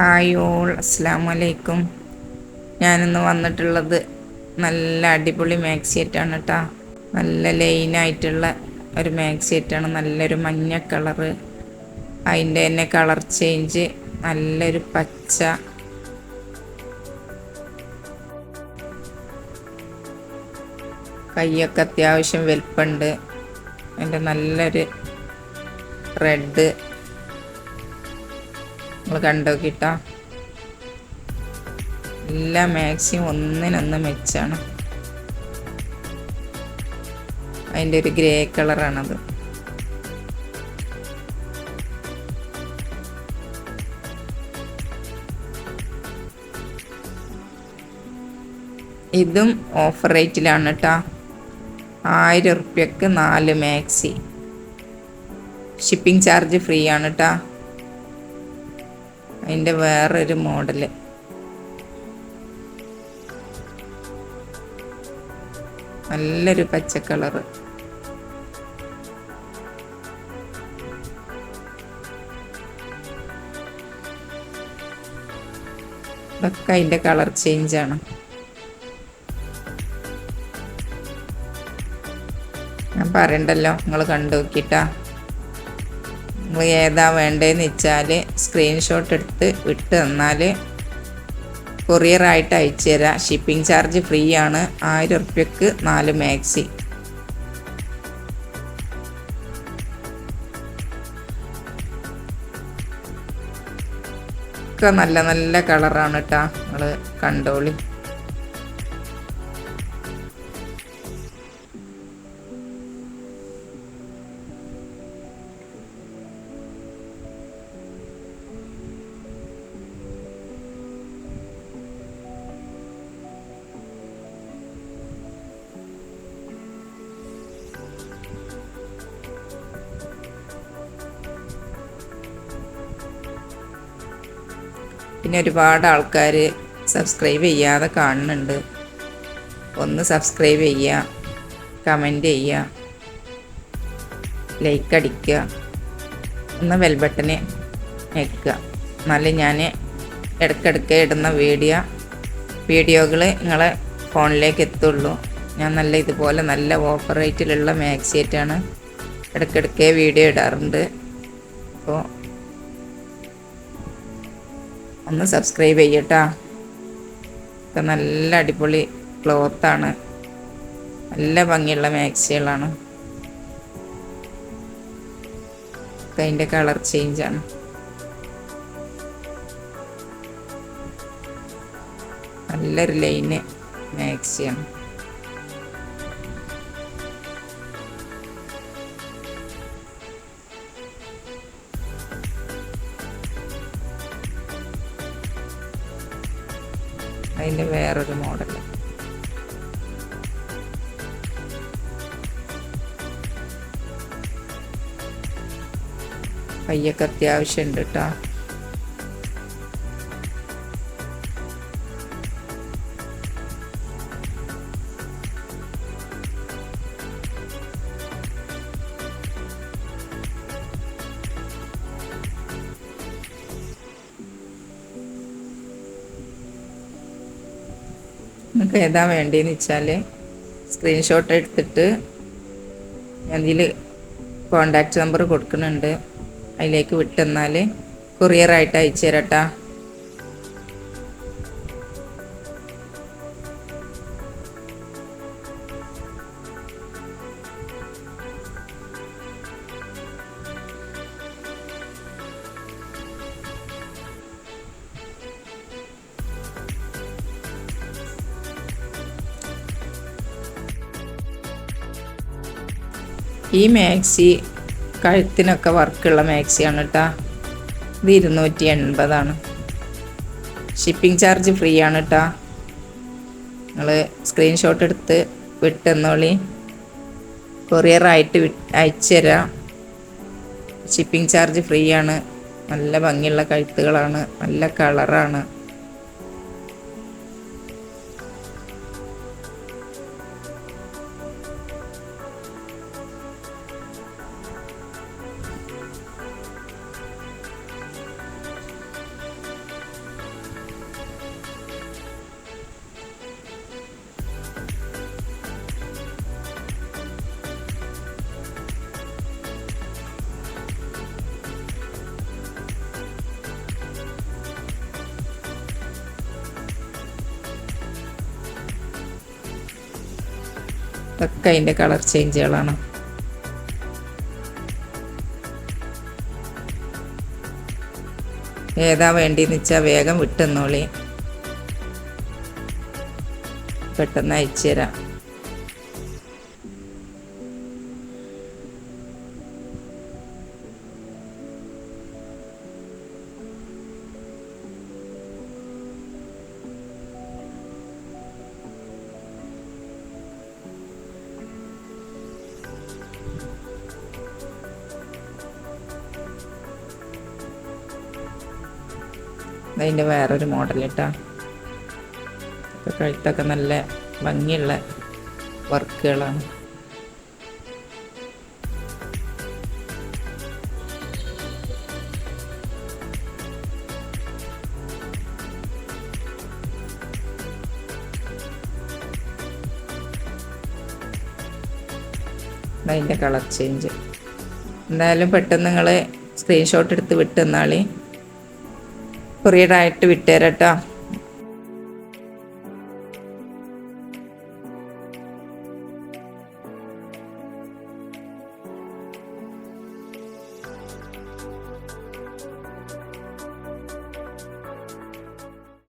Hi all, അസ്സാം വലൈക്കും. ഞാനിന്ന് വന്നിട്ടുള്ളത് നല്ല അടിപൊളി മാക്സി ആയിട്ടാണ് കേട്ടോ. നല്ല ലൈനായിട്ടുള്ള ഒരു മാക്സി ആയിട്ടാണ്. നല്ലൊരു മഞ്ഞ കളറ്, അതിൻ്റെ തന്നെ കളർ ചേഞ്ച്, നല്ലൊരു പച്ച, കൈയൊക്കെ അത്യാവശ്യം വലുപ്പമുണ്ട്. അതിൻ്റെ നല്ലൊരു റെഡ് നമ്മൾ കണ്ടോക്കിട്ടോ. എല്ലാ മാക്സിയും ഒന്നിനൊന്ന് മെച്ചാണ്. അതിൻ്റെ ഒരു ഗ്രേ കളറാണത്. ഇതും ഓഫർ റേറ്റിലാണ് കേട്ടോ. 1000 ഉറുപ്യക്ക് 4 മാക്സി. ഷിപ്പിംഗ് ചാർജ് ഫ്രീ ആണ് കേട്ടോ. അതിൻ്റെ വേറൊരു മോഡല്, നല്ലൊരു പച്ച കളറ്. ഇതൊക്കെ അതിൻ്റെ കളർ ചേഞ്ചാണ്. ഞാൻ പറയണ്ടല്ലോ, നിങ്ങൾ കണ്ടു നോക്കിയിട്ടാ. നിങ്ങൾ ഏതാ വേണ്ടതെന്ന് വെച്ചാൽ സ്ക്രീൻഷോട്ട് എടുത്ത് വിട്ട് തന്നാൽ കൊറിയറായിട്ട് അയച്ചു തരാം. ഷിപ്പിംഗ് ചാർജ് ഫ്രീ ആണ്. 1000 ഉറുപ്യക്ക് 4 മാക്സി. ഒക്കെ നല്ല നല്ല കളറാണ് കേട്ടോ. നിങ്ങൾ കണ്ടോളി. പിന്നെ ഒരുപാട് ആൾക്കാർ സബ്സ്ക്രൈബ് ചെയ്യാതെ കാണുന്നുണ്ട്. ഒന്ന് സബ്സ്ക്രൈബ് ചെയ്യുക, കമൻറ്റ് ചെയ്യുക, ലൈക്ക് അടിക്കുക, ഒന്ന് ബെൽ ബട്ടന് ഞെക്കുക. എന്നാലും ഞാൻ ഇടയ്ക്കിടയ്ക്ക് ഇടുന്ന വീഡിയോകൾ നിങ്ങളെ ഫോണിലേക്ക് എത്തുള്ളൂ. ഞാൻ നല്ല ഇതുപോലെ നല്ല ഓഫർ റേറ്റിലുള്ള മാക്സി ആയിട്ടാണ് ഇടയ്ക്കിടയ്ക്ക് വീഡിയോ ഇടാറുണ്ട്. അപ്പോൾ ഒന്ന് സബ്സ്ക്രൈബ് ചെയ്യട്ടാ. ഇതൊക്കെ നല്ല അടിപൊളി ക്ലോത്താണ്. നല്ല ഭംഗിയുള്ള മാക്സികളാണ്. അതിൻ്റെ കളർ ചേഞ്ചാണ്. നല്ലൊരു ലൈന് മാക്സിയാണ്. അതിൻ്റെ വേറൊരു മോഡൽ. കയ്യൊക്കെ അത്യാവശ്യം ഉണ്ട് കേട്ടോ. നിങ്ങൾക്ക് ഏതാ വേണ്ടതെന്ന് വെച്ചാൽ സ്ക്രീൻഷോട്ട് എടുത്തിട്ട് അതിൽ കോണ്ടാക്റ്റ് നമ്പർ കൊടുക്കുന്നുണ്ട്. അതിലേക്ക് വിട്ടെന്നാൽ കൊറിയറായിട്ട് അയച്ചു തരട്ടാ. ഈ മാക്സി കഴുത്തിനൊക്കെ വർക്കുള്ള മാക്സിയാണ് കേട്ടോ. ഇത് 280 ഷിപ്പിംഗ് ചാർജ് ഫ്രീ ആണ് കേട്ടോ. നിങ്ങൾ സ്ക്രീൻഷോട്ട് എടുത്ത് വിട്ടെന്നോളി, കൊറിയറായിട്ട് അയച്ചു തരാം. ഷിപ്പിംഗ് ചാർജ് ഫ്രീ ആണ്. നല്ല ഭംഗിയുള്ള കഴുത്തുകളാണ്, നല്ല കളറാണ്. ഇതൊക്കെ അതിൻ്റെ കളർ ചേഞ്ചുകളാണ്. ഏതാ വേണ്ടിയെന്ന് വെച്ചാൽ വേഗം വിട്ടെന്നോളി, പെട്ടെന്ന് അയച്ചു തരാം. അതിൻ്റെ വേറൊരു മോഡൽ കേട്ടോ. കഴുത്തൊക്കെ നല്ല ഭംഗിയുള്ള വർക്കുകളാണ്. അതിൻ്റെ കളർ ചേഞ്ച്. എന്തായാലും പെട്ടെന്ന് നിങ്ങൾ സ്ക്രീൻഷോട്ട് എടുത്ത് വിട്ടെന്നാളി, കൊറിയറായിട്ട് വിട്ടുതരാം കേട്ടോ.